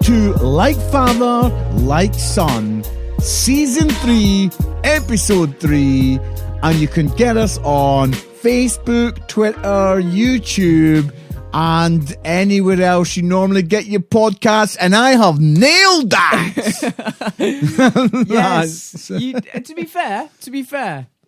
to Like Father, Like Son, Season 3, Episode 3, and you can get us on Facebook, Twitter, YouTube, and anywhere else you normally get your podcasts, and I have nailed that! Yes. To be fair,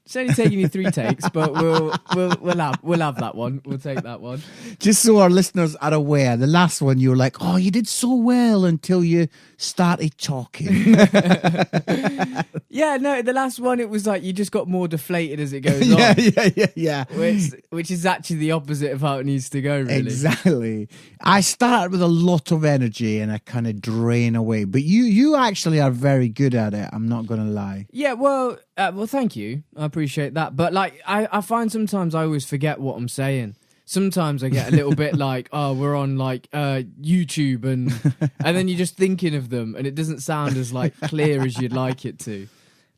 it's only taking you 3 takes, but we'll have that one. We'll take that one. Just so our listeners are aware, the last one you were like, oh, you did so well until you started talking. Yeah, no, the last one, it was like you just got more deflated as it goes on. Yeah. Which is actually the opposite of how it needs to go, really. Exactly. I start with a lot of energy and I kind of drain away. But you actually are very good at it. I'm not going to lie. Yeah, well, thank you. I appreciate that. But like, I find sometimes I always forget what I'm saying. Sometimes I get a little bit like, oh, we're on like YouTube and then you're just thinking of them and it doesn't sound as like clear as you'd like it to.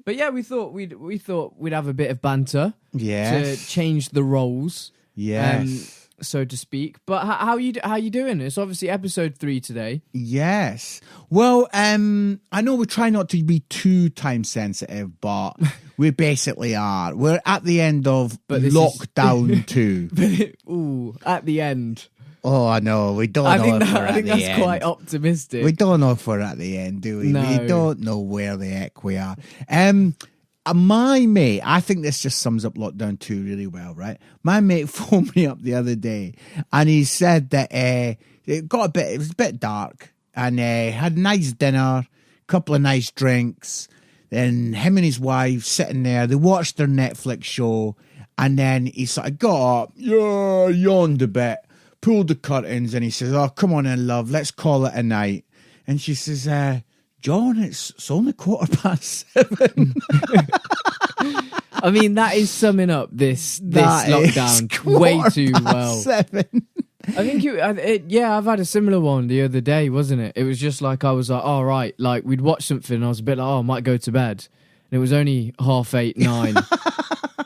But yeah, we thought we'd have a bit of banter. Yes. To change the roles. Yes. So to speak. But how you doing? It's obviously episode 3 today. Yes. Well, I know we try not to be too time sensitive, but we basically are. We're at the end of lockdown 2. At the end. Oh, I know. We don't know if we're at the end. I think that's quite optimistic. We don't know if we're at the end, do we? No. We don't know where the heck we are. My mate, I think this just sums up lockdown 2 really well, right? My mate phoned me up the other day and he said that it was a bit dark and had a nice dinner, couple of nice drinks, then him and his wife sitting there, they watched their Netflix show and then he sort of got up, yawned a bit, pulled the curtains and he says, oh, come on in, love, let's call it a night. And she says, John, it's only 7:15. I mean, that is summing up this lockdown way too well. 7. I think I've had a similar one the other day, wasn't it? It was just like, I was like, oh, right, like we'd watch something and I was a bit like, oh, I might go to bed. And it was only 8:30, 9.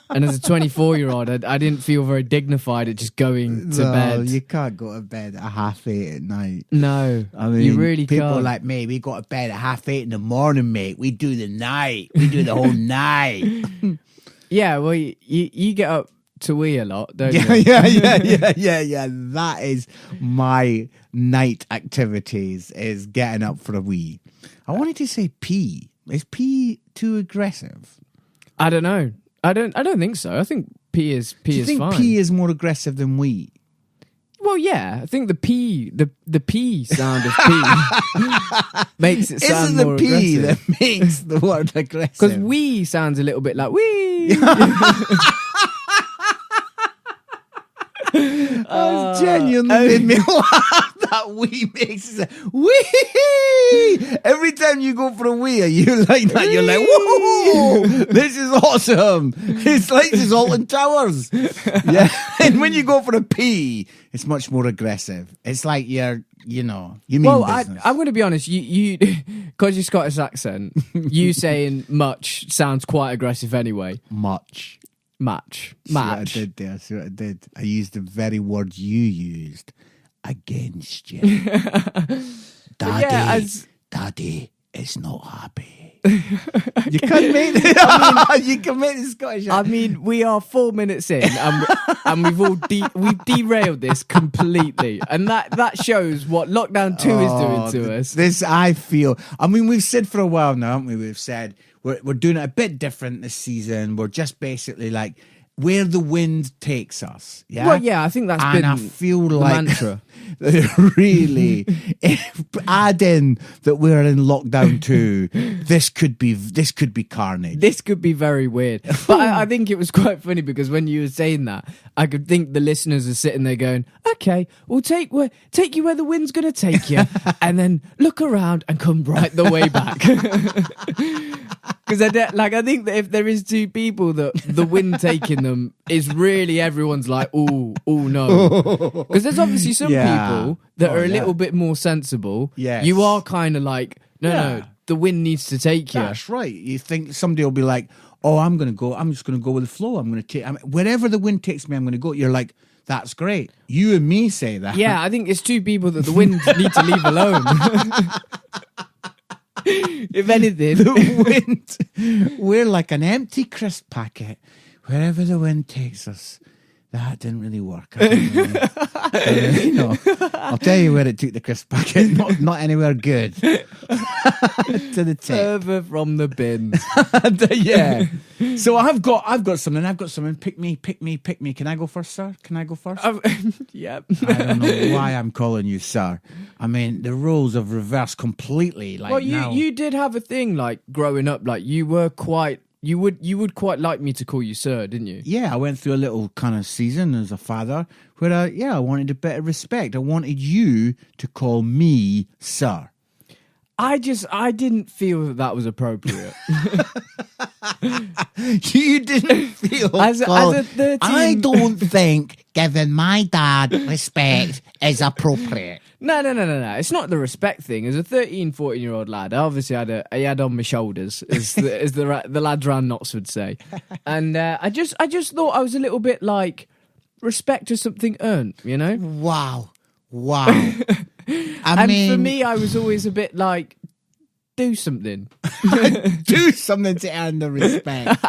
And as a 24-year-old, I didn't feel very dignified at just going to bed. You can't go to bed at 8:30 at night. No, I mean, you really people can't. like me, we go to bed at 8:30 in the morning, mate. We do the night. We do the whole night. Yeah, well, you get up to wee a lot, don't you? Yeah. That is my night activities, is getting up for a wee. I wanted to say pee. Is pee too aggressive? I don't know. I don't think so. I think pee is fine. Do you think pee is more aggressive than wee? Well, yeah. I think the pee sound of pee makes it sound more aggressive. Isn't the pee that makes the word aggressive? Because wee sounds a little bit like wee. Genuinely made me laugh. That wee makes it wee. Every time you go for a wee, you like that. You're like, whoa, this is awesome. It's like this Alton Towers. Yeah. And when you go for a pee, it's much more aggressive. It's like you mean business. I'm going to be honest. You, because your Scottish accent, you saying much sounds quite aggressive anyway. Match. See what I did there. See what I did. I used the very words you used against you. Daddy is not happy. You can make the Scottish. I mean, we are 4 minutes in, and we've derailed this completely, and that shows what lockdown 2 is doing to us. This, I feel. I mean, we've said for a while now, haven't we? We've said we're doing it a bit different this season. We're just basically like where the wind takes us. Yeah. Well, yeah, I think that's and been I feel the like mantra. Really, add in that we're in lockdown 2. This could be carnage. This could be very weird. But I think it was quite funny because when you were saying that, I could think the listeners are sitting there going, okay, we'll take you where the wind's going to take you and then look around and come right the way back. Because I think that if there is 2 people that the wind taking them is really everyone's like, oh no. Because there's obviously some people that are a little bit more sensible. Yes. You are kind of like, no, the wind needs to take you. That's right. You think somebody will be like, oh, I'm just going to go with the flow. I'm going to take, wherever the wind takes me, I'm going to go. You're like, that's great. You and me say that. Yeah, I think it's two people that the winds need to leave alone. If anything. The wind, we're like an empty crisp packet. Wherever the wind takes us. That didn't really work. I'll tell you where it took the crisp packet. Not anywhere good. To the tip. Further from the bin. Yeah. So I've got something. Pick me. Can I go first, sir? Can I go first? Yep. I don't know why I'm calling you sir. I mean, the roles have reversed completely. Like, well, now. you did have a thing like growing up. Like you were quite. You would quite like me to call you sir, didn't you? Yeah, I went through a little kind of season as a father where I wanted a bit of respect. I wanted you to call me sir. I didn't feel that was appropriate. You didn't feel as a 13... I don't think giving my dad respect is appropriate. No. It's not the respect thing. As a 13, 14-year-old lad, I obviously had a head on my shoulders, as the lads around Notts would say. And I just thought I was a little bit like, respect is something earned, you know? Wow. I mean, for me, I was always a bit like, do something. Do something to earn the respect.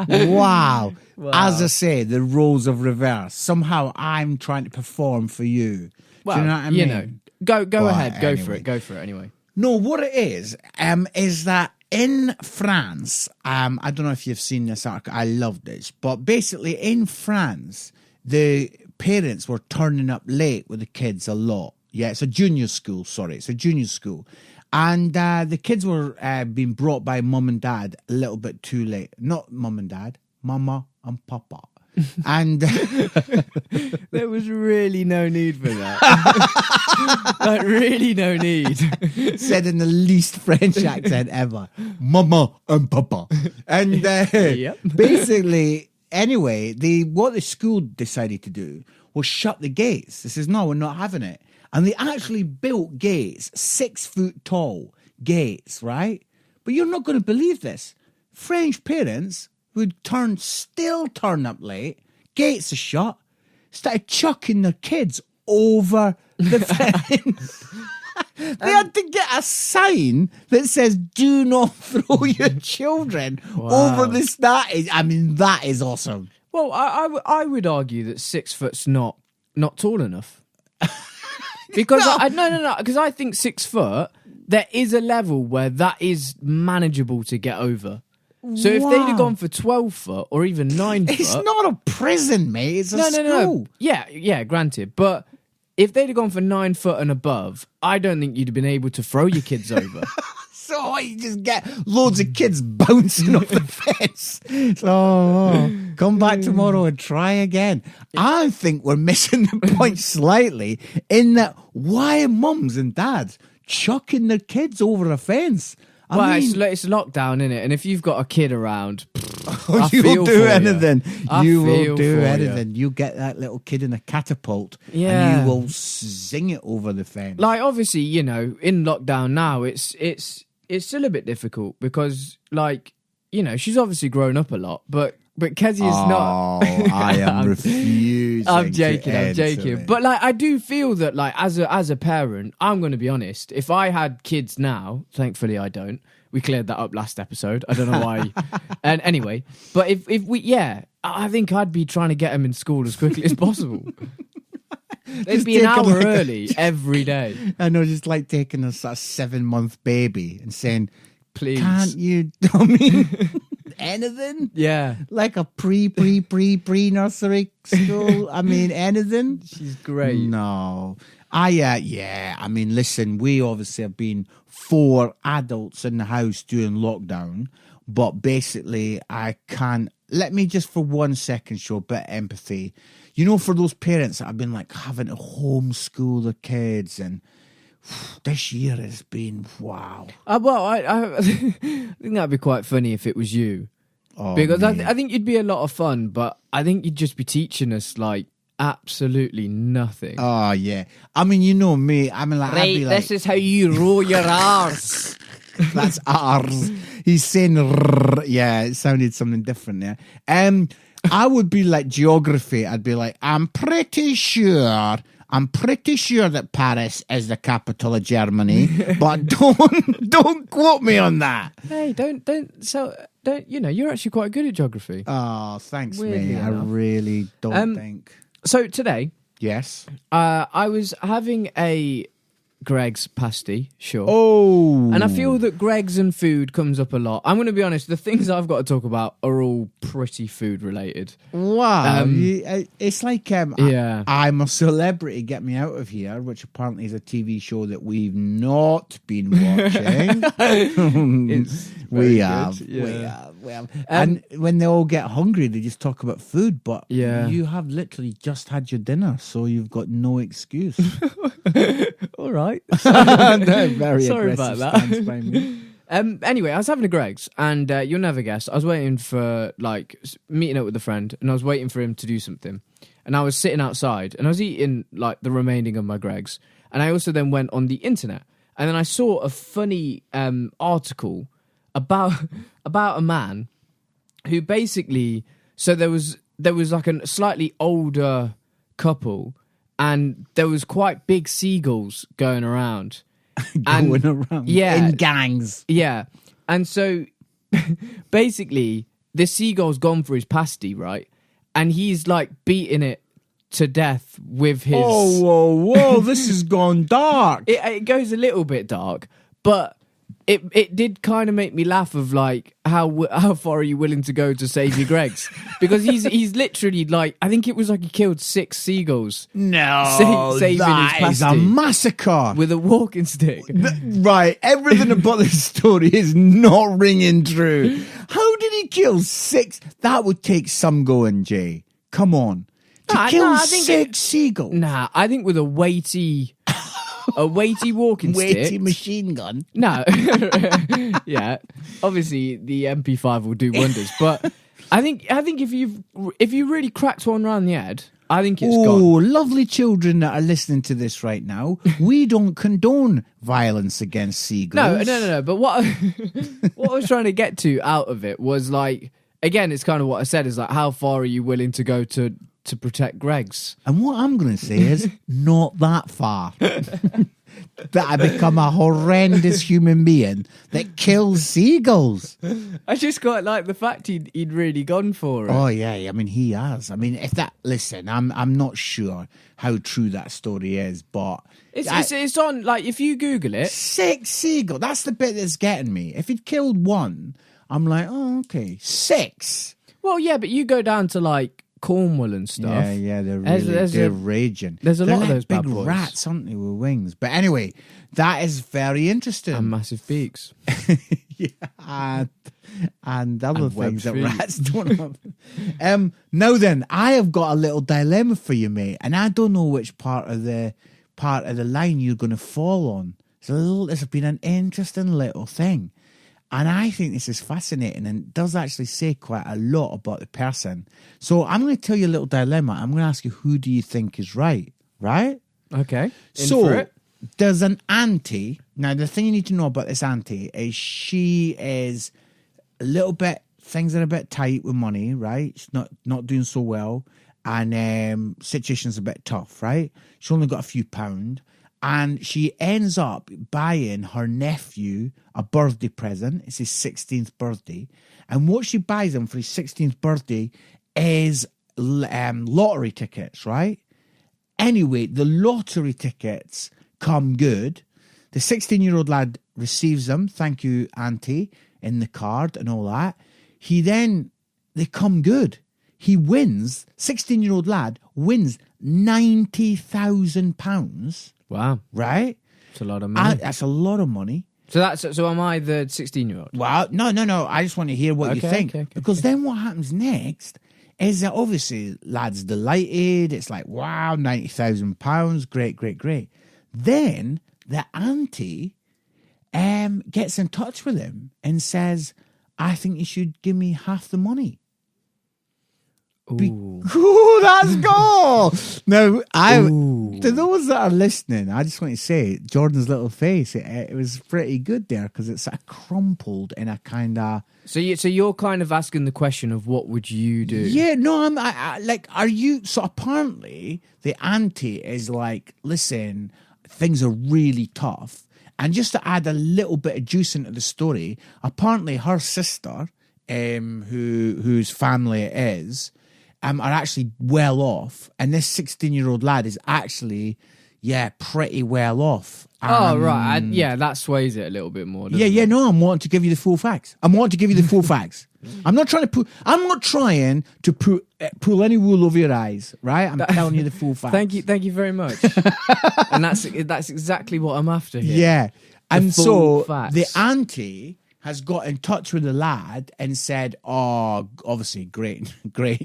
Wow. As I say, the roles have reversed. Somehow I'm trying to perform for you. Well, do you know what I mean? You know, go ahead. Go anyway. for it anyway. No, what it is that in France, I don't know if you've seen this article. I love this. But basically in France, the parents were turning up late with the kids a lot. Yeah, it's a junior school. And the kids were being brought by mum and dad a little bit too late. Not mum and dad, mama and papa. And there was really no need for that. Like, really no need. Said in the least French accent ever. Mama and papa. And Yep. Basically, anyway, what the school decided to do was shut the gates. They says, no, we're not having it. And they actually built gates, 6 foot tall gates, right? But you're not going to believe this. French parents would still turn up late, gates are shut, started chucking their kids over the fence. They had to get a sign that says, do not throw your children over this. That is awesome. Well, I would argue that 6 foot's not tall enough. Because because I think 6 foot, there is a level where that is manageable to get over. So if they'd have gone for 12 foot or even 9 foot... It's not a prison, mate. It's a school. No. Yeah, granted. But if they'd have gone for 9 foot and above, I don't think you'd have been able to throw your kids over. So you just get loads of kids bouncing off the fence. So come back tomorrow and try again. I think we're missing the point slightly in that why are mums and dads chucking their kids over a fence? I mean, it's lockdown, innit? And if you've got a kid around, you will do anything. You will do for anything. You get that little kid in a catapult, yeah, and you will zing it over the fence. Like, obviously, you know, in lockdown now, it's still a bit difficult because, like, you know, she's obviously grown up a lot, but Kezzy is not. I am refusing. I'm joking. It. But like, I do feel that, like, as a parent, I'm going to be honest. If I had kids now, thankfully I don't. We cleared that up last episode. I don't know why. And anyway, but if we, I think I'd be trying to get them in school as quickly as possible. They'd be an hour early every day. I know, just like taking a 7-month baby and saying, please, can't you tell me anything? Yeah. Like a pre-nursery school. I mean, anything? She's great. No. I mean, listen, we obviously have been 4 adults in the house during lockdown, but basically I can't, let me just for 1 second show a bit of empathy. You know, for those parents that have been like having to homeschool their kids, and this year has been wow. Well, I think that'd be quite funny if it was you, because I think you'd be a lot of fun, but I think you'd just be teaching us like absolutely nothing. Oh yeah, I mean, you know me. I mean, like, right, I'd be like, this is how you roll your R's. That's R's. He's saying rrr. Yeah, it sounded something different there. I would be like geography. I'd be like, I'm pretty sure that Paris is the capital of Germany, but don't quote me on that. Hey, don't. You know, you're actually quite good at geography. Oh, thanks, Weirdly mate. I enough. really don't think. So today, Yes. I was having a Greg's pasty, sure. Oh. And I feel that Greg's and food comes up a lot. I'm going to be honest, the things I've got to talk about are all pretty food related. Wow. It's like Yeah. I'm a Celebrity, Get Me Out of Here, which apparently is a TV show that we've not been watching. It's we very have. good, yeah. We have. And when they all get hungry, they just talk about food. But Yeah. you have literally just had your dinner, so you've got no excuse. All right. No, very Sorry aggressive about that. stance by me. Anyway, I was having a Greg's, and you'll never guess. I was waiting for, meeting up with a friend, and I was waiting for him to do something. And I was sitting outside, and I was eating, the remaining of my Greg's. And I also then went on the internet, and then I saw a funny article about a man who basically... So there was like a slightly older couple, and there was quite big seagulls going around. Going around in gangs. Yeah. And so basically this seagull's gone for his pasty, right? And he's beating it to death with his... Whoa, this has gone dark. It goes a little bit dark, but it did kind of make me laugh of how far are you willing to go to save your Greg's? Because he's literally I think it was he killed 6 seagulls. No, saving that his is a pasty massacre. with a walking stick. Right, everything about this story is not ringing true. How did he kill 6? That would take some going, Jay. Come on. To kill I think 6 seagulls. Nah, I think with a weighty walking Weighty stick. machine gun. No. Yeah. Obviously the MP5 will do wonders, but I think if you really cracked one round the head, I think it's gone. Oh, lovely children that are listening to this right now. We don't condone violence against seagulls. No. But what I was trying to get to out of it was again, it's kind of what I said is how far are you willing to go to protect Greg's? And what I'm going to say is not that far. That I become a horrendous human being that kills seagulls. I just quite like the fact he'd really gone for it. Oh yeah, I mean he has. I mean, listen, I'm not sure how true that story is, but it's on if you Google it. 6 seagulls. That's the bit that's getting me. If he'd killed 1, I'm like, oh okay, 6. Well, yeah, but you go down to Cornwall and stuff. Yeah, they're raging. There's a They're lot of those big bad boys. rats, aren't they, with wings? But anyway, that is very interesting. And massive beaks. Yeah, and other And things that feet. rats don't have. Now then, I have got a little dilemma for you, mate, and I don't know which part of the line you're going to fall on. It's been an interesting little thing. And I think this is fascinating and does actually say quite a lot about the person. So I'm going to tell you a little dilemma. I'm going to ask you, who do you think is right? Right? Okay. So there's an auntie. Now, the thing you need to know about this auntie is she is a little bit, things are a bit tight with money, right? She's not doing so well. And situation's a bit tough, right? She's only got a few pound. And she ends up buying her nephew a birthday present. It's his 16th birthday. And what she buys him for his 16th birthday is lottery tickets, right? Anyway, the lottery tickets come good. The 16-year-old lad receives them. Thank you, auntie, in the card and all that. They come good. He wins, 16-year-old lad wins £90,000. Wow. Right? That's a lot of money. That's a lot of money. So am I the 16-year-old? Well, no. I just want to hear what you think. Okay. Because then what happens next is that obviously lad's delighted. It's like, wow, £90,000. Great. Then the auntie gets in touch with him and says, I think you should give me half the money. Ooh, that's goal. Now, Ooh. to those that are listening, I just want to say Jordan's little face. It was pretty good there because it's crumpled in a kind of. So you're kind of asking the question of what would you do? Yeah, no, I like. Are you? So apparently, the auntie is like, listen, things are really tough, and just to add a little bit of juice into the story, apparently her sister, whose family it is. Are actually well off, and this 16-year-old lad is actually, pretty well off. Oh, right. That sways it a little bit more. No, I'm wanting to give you the full facts. I'm not trying to pull any wool over your eyes, right? I'm telling you the full facts. Thank you very much. And that's exactly what I'm after here. Yeah, and so facts. the auntie has got in touch with the lad and said, oh, obviously great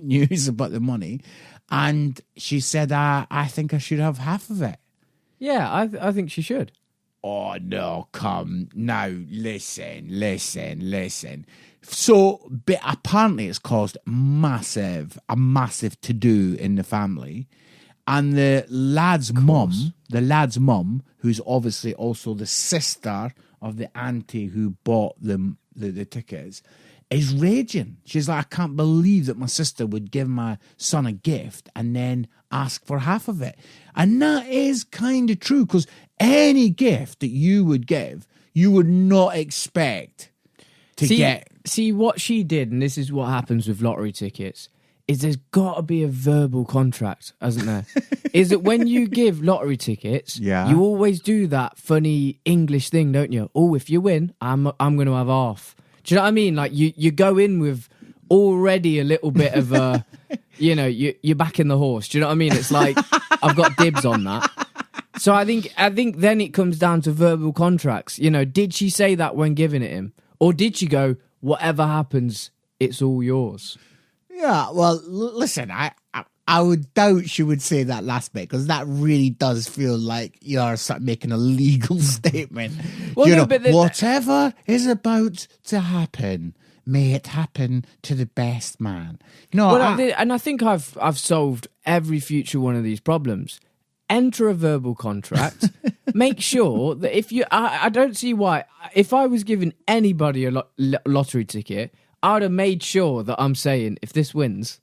news about the money. And she said, I think I should have half of it. Yeah, I think she should. Oh, no, come. Now, listen. So, but apparently it's caused a massive to-do in the family. And the lad's mum, who's obviously also the sister of the auntie who bought them the tickets, is raging. She's like, I can't believe that my sister would give my son a gift and then ask for half of it. And that is kind of true, because any gift that you would give, you would not expect to get. See, what she did, and this is what happens with lottery tickets, is there's got to be a verbal contract, hasn't there? Is that when you give lottery tickets, you always do that funny English thing, don't you? Oh, if you win, I'm going to have half. Do you know what I mean? Like you go in with already a little bit of a, you're backing the horse. Do you know what I mean? It's like I've got dibs on that. So I think then it comes down to verbal contracts. Did she say that when giving it him, or did she go, whatever happens, it's all yours? Yeah, well, listen, I would doubt she would say that last bit, because that really does feel like you're making a legal statement. Well, whatever is about to happen, may it happen to the best man. I think I've solved every future one of these problems. Enter a verbal contract. Make sure that if you, I don't see why. If I was giving anybody a lottery ticket, I would have made sure that I'm saying, if this wins,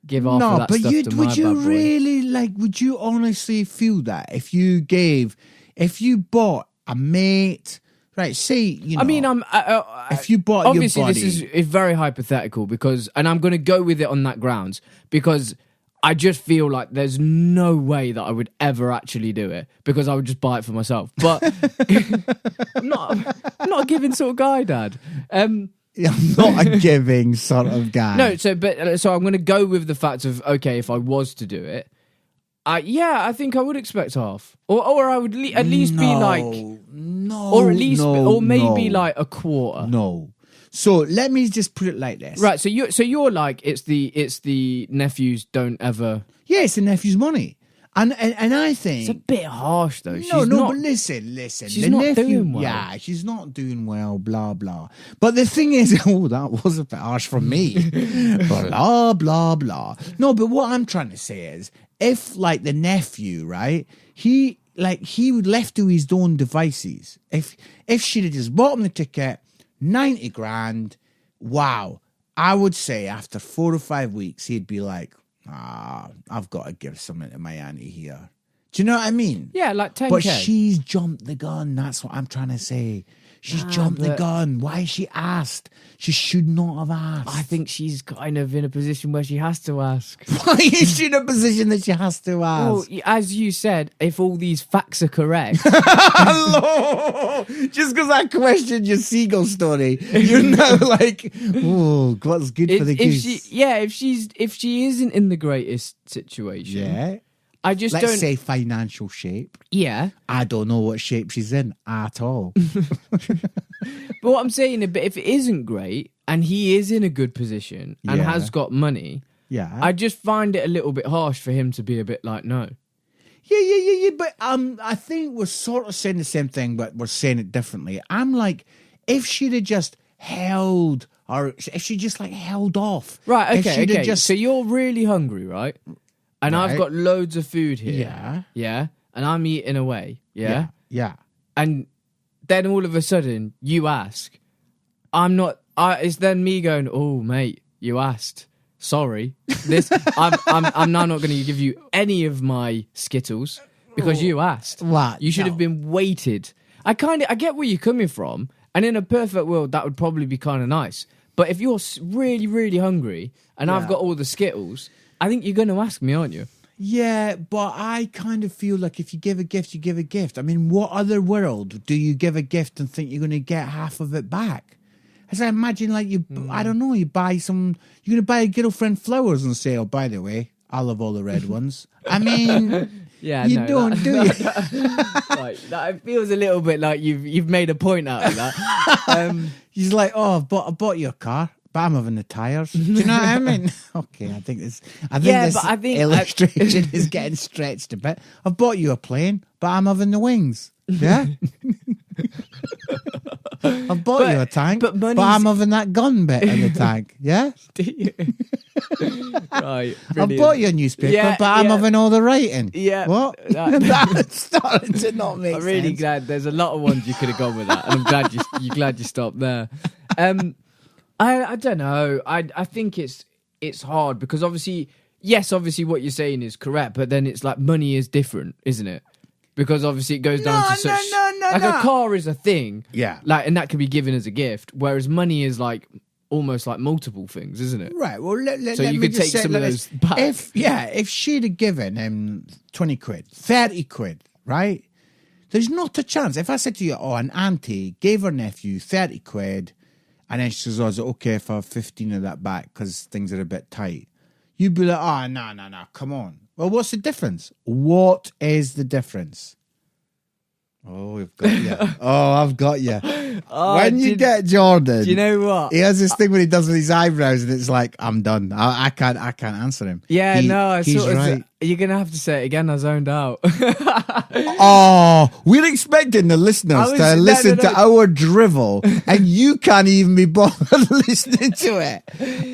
give half of that stuff to my bad boy. Would you really, would you honestly feel that if you bought a mate, right, say, I mean, if you bought obviously your buddy. This is very hypothetical, and I'm going to go with it on that grounds, because I just feel like there's no way that I would ever actually do it, because I would just buy it for myself. But I'm not a giving sort of guy, Dad. I'm not a giving sort of guy. No, so I'm going to go with the fact of, okay, if I was to do it, I think I would expect half, or I would at least be like, or maybe like a quarter. No. So let me just put it like this. Right. So you're like, it's the nephews don't ever. Yeah, it's the nephew's money. And I think it's a bit harsh though. But listen. She's not doing well. Yeah, she's not doing well. Blah blah. But the thing is, that was a bit harsh from me. Blah blah blah. No, but what I'm trying to say is, if like the nephew, right, he would left to his own devices. If she'd have just bought him the ticket, 90 grand, wow, I would say after 4 or 5 weeks, he'd be like, I've got to give something to my auntie here. Do you know what I mean? Yeah, like 10K. But she's jumped the gun. That's what I'm trying to say. She's jumped the gun. Why has she asked? She should not have asked. I think she's kind of in a position where she has to ask. Why is she in a position that she has to ask? Well, as you said, if all these facts are correct. Hello! Just because I questioned your seagull story, you're now like, oh, what's good for the goose? If she isn't in the greatest situation. Yeah. I just Let's say financial shape. Yeah. I don't know what shape she's in at all. But what I'm saying, if it isn't great and he is in a good position and has got money, I just find it a little bit harsh for him to be a bit like, no. Yeah. But I think we're sort of saying the same thing, but we're saying it differently. I'm like, if she'd have just held or if she just like held off. Right, If okay, she'd have okay. just- So you're really hungry, right? And I've Right. got loads of food here. Yeah. Yeah? And I'm eating away, yeah? Yeah. And then all of a sudden, you ask. It's then me going, oh, mate, you asked. Sorry. I'm now not going to give you any of my Skittles because you asked. What? You should No. have been waited. I get where you're coming from. And in a perfect world, that would probably be kind of nice. But if you're really, really hungry and I've Yeah. got all the Skittles, I think you're going to ask me, aren't you? Yeah, but I kind of feel like if you give a gift, you give a gift. I mean, what other world do you give a gift and think you're going to get half of it back? As I imagine, like I don't know, you're going to buy a girlfriend flowers and say, oh, by the way, I love all the red ones. I mean, Yeah, you no, don't, do you? Right, that feels a little bit like you've made a point out of that. He's like, oh, I bought you a car, but I'm having the tires. Do you know what I mean? Okay, I think this illustration is getting stretched a bit. I've bought you a plane, but I'm having the wings. Yeah. I've bought you a tank, but I'm having that gun bit in the tank. Yeah. Right. I've bought you a newspaper, but I'm having all the writing. Yeah. What? That's starting to not make I'm sense. really glad. There's a lot of ones you could have gone with that, and I'm glad you stopped there. I don't know. I think it's hard because obviously what you're saying is correct, but then it's like money is different, isn't it? Because obviously it goes down to such a car is a thing, Yeah. like, and that can be given as a gift, whereas money is like almost like multiple things, isn't it? Right. Well, So you could take some of those back. If she'd have given him 20 quid, 30 quid, right? There's not a chance. If I said to you, oh, an auntie gave her nephew 30 quid, and then she says, oh, is it okay if I have 15 of that back because things are a bit tight? You'd be like, oh, no, come on. Well, what's the difference? What is the difference? Oh, we've got you. Oh, I've got you. When you get Jordan, Do you know what? he has this thing when he does with his eyebrows, and it's like, I'm done. I can't answer him. Yeah, he's right. You're gonna have to say it again. I zoned out. Oh, we're expecting the listeners to listen to our drivel, and you can't even be bothered listening to it.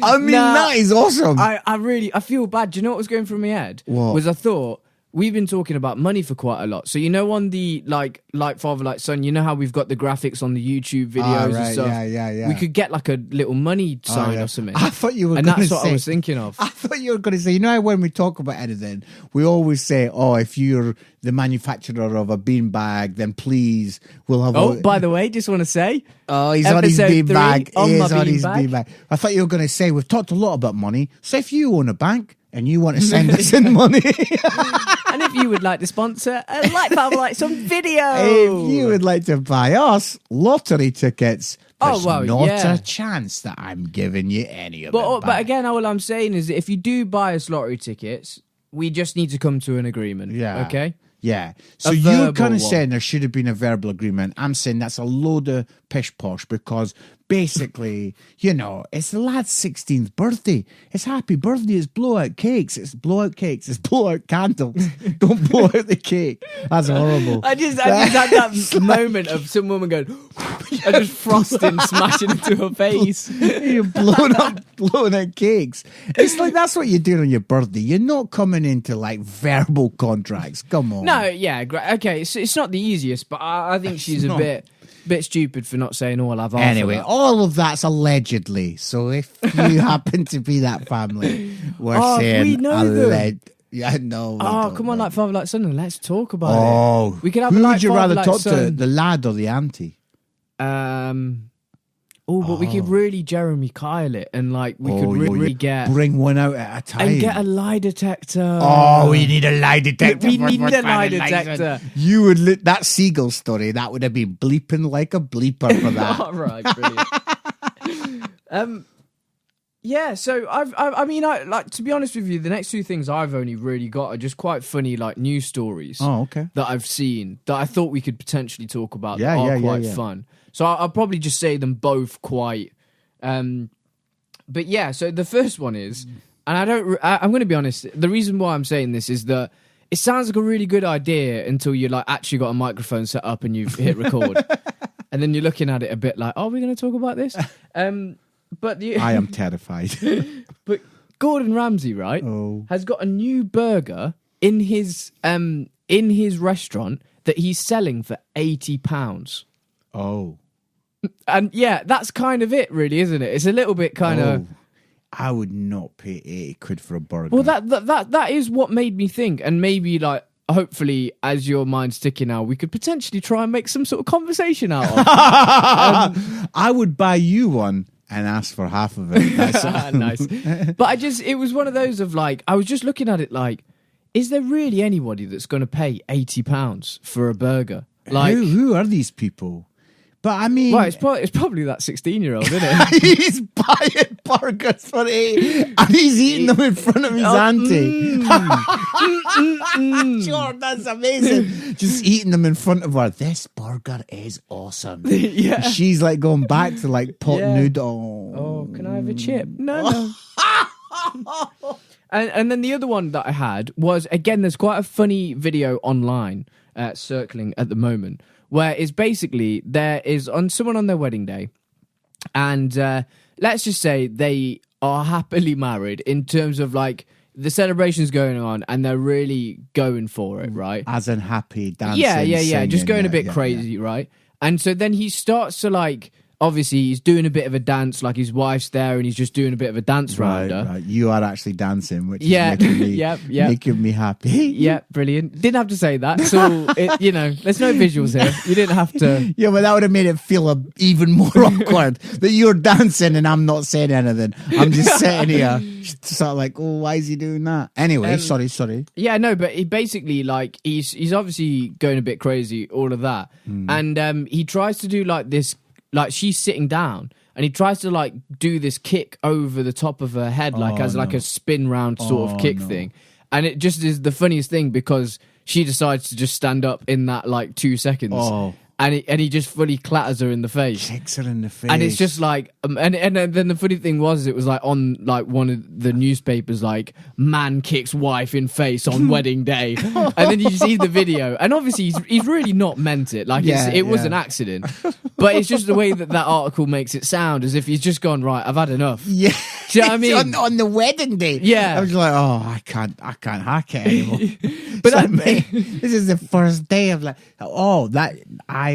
I mean, that is awesome. I feel bad. Do you know what was going through my head? What? Was I thought we've been talking about money for quite a lot. So you know, on the like father, like son, you know how we've got the graphics on the YouTube videos and stuff. Yeah. We could get like a little money sign or something. I thought you were and going to that's say. what I was thinking of. I thought you were going to say, you know, how when we talk about anything, we always say, oh, if you're the manufacturer of a beanbag, then please we'll have. Oh, by the way, just want to say, oh, he's on his episode 3 beanbag. on He my is on his beanbag. beanbag. I thought you were going to say we've talked a lot about money. So if you own a bank and you want to send us in money. And if you would like to sponsor a like some video, If you would like to buy us lottery tickets, there's not yeah. a chance that I'm giving you any of But it. but again, all I'm saying is that if you do buy us lottery tickets, we just need to come to an agreement. Yeah. Okay. Yeah. So A you're verbal kind of one. saying there should have been a verbal agreement. I'm saying that's a load of pish posh because basically, you know, it's the lad's 16th birthday. It's happy birthday. It's blow out cakes. It's blow out cakes. It's blow out candles. Don't blow out the cake. That's horrible. I just had that moment of some woman going, and just frosting smashing into her face. You're blowing out cakes. It's like that's what you're doing on your birthday. You're not coming into like verbal contracts. Come on. No, yeah, great. Okay, it's not the easiest, but I think she's not. a bit stupid for not saying, "Oh, I'll have half Anyway, of that." all of that's allegedly. So if you happen to be that family, we're saying we know them. Yeah, no. Oh, come on, like father, like son, and let's talk about Oh, it. We could have who a like would you father, rather like talk to, son. the lad or the auntie? But we could really Jeremy Kyle it, and like we could really bring one out at a time and get a lie detector. Oh, we need a lie detector. We need a lie detector. You would that Seagulls story. That would have been bleeping like a bleeper for that. All right, brilliant. Yeah, so I mean, like to be honest with you, the next two things I've only really got are just quite funny, like news stories. Oh, okay. That I've seen that I thought we could potentially talk about. Yeah, that are yeah, quite yeah. fun. So I'll probably just say them both quite. But yeah, so the first one is, and I'm going to be honest. The reason why I'm saying this is that it sounds like a really good idea until you like actually got a microphone set up and you've hit record, and then you're looking at it a bit like, "Oh, we're going to talk about this." But I am terrified. But Gordon Ramsay, right, has got a new burger in his restaurant that he's selling for £80. Oh. And yeah, that's kind of it, really, isn't it? It's a little bit kind of. I would not pay 80 quid for a burger. Well, that is what made me think, and maybe like hopefully, as your mind's ticking now, we could potentially try and make some sort of conversation out of. I would buy you one and ask for half of it. Nice. But it was one of those of like, I was just looking at it like, is there really anybody that's going to pay £80 for a burger? Like, who are these people? But I mean, well, it's probably that 16-year-old, isn't it? He's buying burgers for $8 and he's eating them in front of his auntie. Sure, that's amazing. Just eating them in front of her. This burger is awesome. Yeah. She's like going back to like pot noodle. Oh, can I have a chip? No. And then the other one that I had was, again, there's quite a funny video online circling at the moment, where it's basically there is someone on their wedding day, and let's just say they are happily married in terms of like the celebration's going on and they're really going for it, right? As in happy dancing. Yeah, singing, just going a bit crazy, right? And so then he starts to like, obviously he's doing a bit of a dance, like his wife's there and he's just doing a bit of a dance round her. Right. You are actually dancing, which is making me happy. Yeah, brilliant. Didn't have to say that. So, there's no visuals here. You didn't have to. Yeah, but that would have made it feel even more awkward that you're dancing and I'm not saying anything. I'm just sitting here sort of like, oh, why is he doing that? Anyway, sorry. Yeah, no, but he basically like, he's obviously going a bit crazy, all of that. And he tries to do like this, like she's sitting down and he tries to like do this kick over the top of her head, like like a spin round sort of kick thing. And it just is the funniest thing because she decides to just stand up in that like 2 seconds. And he just fully clatters her in the face. Kicks her in the face. And it's just like, and then the funny thing was, it was like on like one of the newspapers, like man kicks wife in face on wedding day. And then you see the video, and obviously he's really not meant it. Like it was an accident, but it's just the way that article makes it sound as if he's just gone, right, I've had enough. Yeah. Do you know what I mean? on the wedding day. Yeah. I was like, I can't hack it anymore. But this is the first day of like, I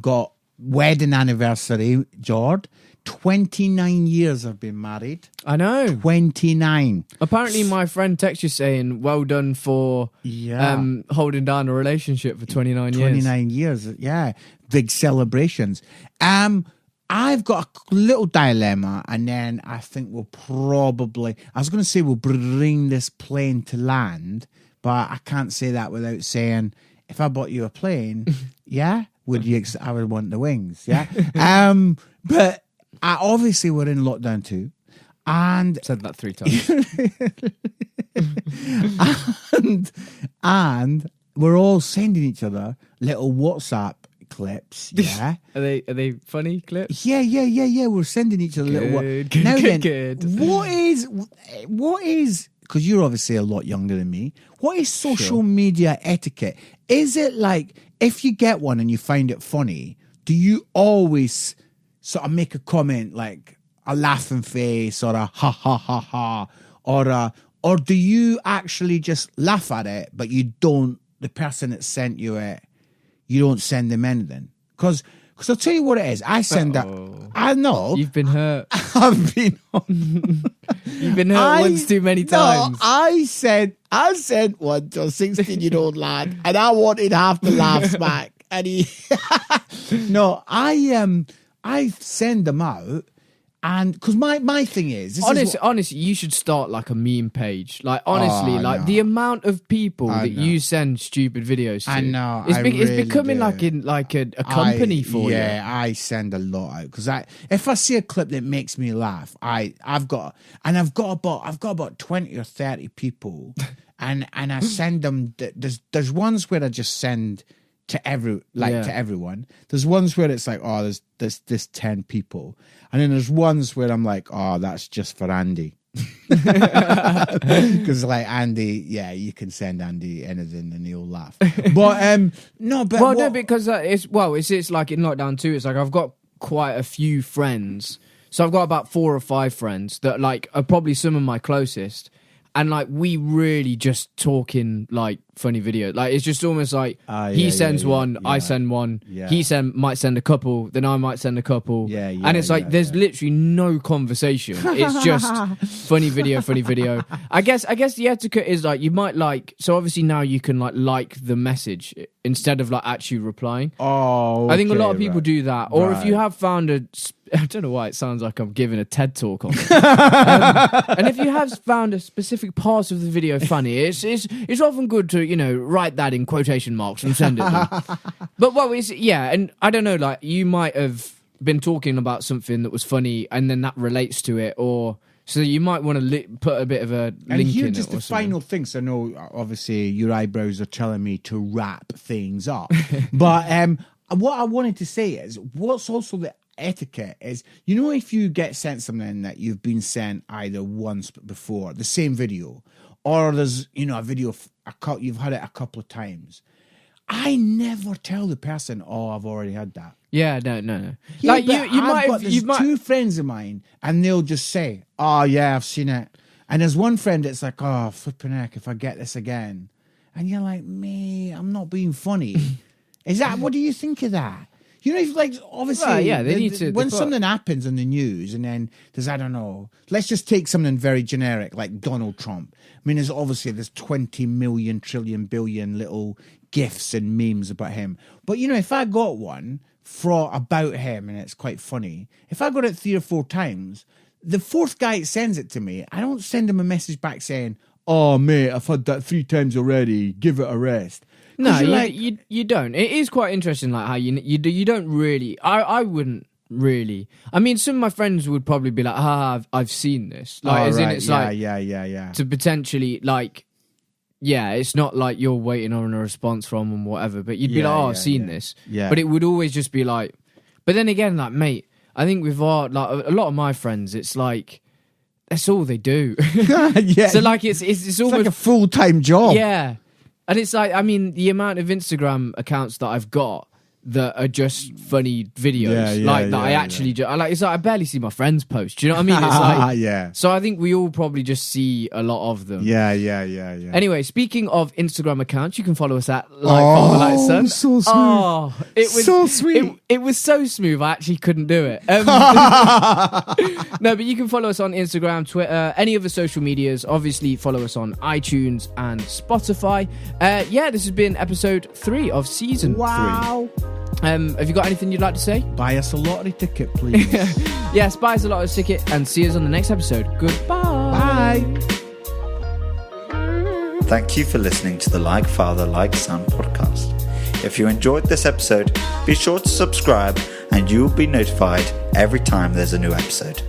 got wedding anniversary, George. 29 years I've been married. I know. 29. Apparently my friend texted you saying, well done for holding down a relationship for 29 years. 29 years, yeah. Big celebrations. I've got a little dilemma, and then I think we'll bring this plane to land, but I can't say that without saying, if I bought you a plane, yeah, I would want the wings, yeah. But obviously we're in lockdown too, and said that 3 times, and we're all sending each other little WhatsApp clips, yeah. Are they funny clips? Yeah. We're sending each other little. Good. What is? Because you're obviously a lot younger than me. What is social media etiquette? Is it like if you get one and you find it funny, do you always sort of make a comment like a laughing face or a ha ha ha ha, or do you actually just laugh at it, but you don't? The person that sent you it, you don't send them anything? Because I'll tell you what it is. I send that. I know. You've been hurt. I've been. You've been hurt once too many times. I sent one to a 16-year-old lad, and I wanted half the laughs back, and he. No, I send them out. And because my thing is, honestly, you should start like a meme page. Like honestly, the amount of people that you send stupid videos to. I know. It's becoming like a company for you. Yeah, I send a lot out because if I see a clip that makes me laugh, I've got about 20 or 30 people, and I send them. There's ones where I just send to everyone. There's ones where it's like, there's 10 people. And then there's ones where I'm like, that's just for Andy. Because like Andy, you can send Andy anything and he'll laugh. But because it's like in lockdown too, it's like I've got quite a few friends So I've got about 4 or 5 friends that like are probably some of my closest. And like we really just talk in like funny videos. Like it's just almost like he sends one, I send one. Yeah. He might send a couple, then I might send a couple. Yeah, and it's like there's literally no conversation. It's just funny video. I guess the etiquette is like you might like. So obviously now you can like the message instead of like actually replying. Oh, okay, I think a lot of people do that. Or if you Right. have found I don't know why it sounds like I'm giving a TED talk on it. And if you have found a specific part of the video funny, it's often good to, you know, write that in quotation marks and send it to them. But and I don't know, like you might have been talking about something that was funny and then that relates to it, or so you might want to put a bit of a And link here in just it. Or the something. final things. I know, obviously, your eyebrows are telling me to wrap things up. But what I wanted to say is, what's also the etiquette is, you know, if you get sent something that you've been sent either once before, the same video, or there's, you know, a video, you've had it a couple of times, I never tell the person, oh, I've already had that. Yeah, no. Yeah, Like there's two friends of mine, and they'll just say, "Oh yeah, I've seen it." And there's one friend that's like, "Oh, flipping heck, if I get this again," and you're like, "Me, I'm not being funny." Is that? What do you think of that? You know, if like obviously, Well, yeah, they need to. When something happens in the news, and then there's, I don't know, let's just take something very generic like Donald Trump. I mean, there's 20 million trillion billion little gifs and memes about him. But you know, if I got one about him and it's quite funny, if I got it 3 or 4 times, the 4th guy sends it to me, I don't send him a message back saying, "Oh mate, I've had that 3 times already, give it a rest." No, you don't. It is quite interesting, like how you don't really. I wouldn't really. I mean, some of my friends would probably be like, I've seen this. Like, Yeah. To potentially like, yeah, it's not like you're waiting on a response from them, whatever. But you'd be like, I've seen this. Yeah. But it would always just be like. But then again, like, mate, I think with like a lot of my friends, it's like that's all they do. Yeah. So like it's almost like a full-time job. Yeah. And it's like, I mean, the amount of Instagram accounts that I've got that are just funny videos, I actually it's like I barely see my friends post. Do you know what I mean? It's like, yeah. So I think we all probably just see a lot of them. Yeah. Anyway, speaking of Instagram accounts, you can follow us at Father Like Son. So smooth. Oh, it was so sweet. It was so smooth. I actually couldn't do it. No, but you can follow us on Instagram, Twitter, any other social medias. Obviously, follow us on iTunes and Spotify. This has been episode 3 of season 3. Wow. Have you got anything you'd like to say? Buy us a lottery ticket, please. Yes, buy us a lottery ticket and see us on the next episode. Goodbye. Bye. Thank you for listening to the Like Father, Like Son podcast. If you enjoyed this episode, be sure to subscribe and you will be notified every time there's a new episode.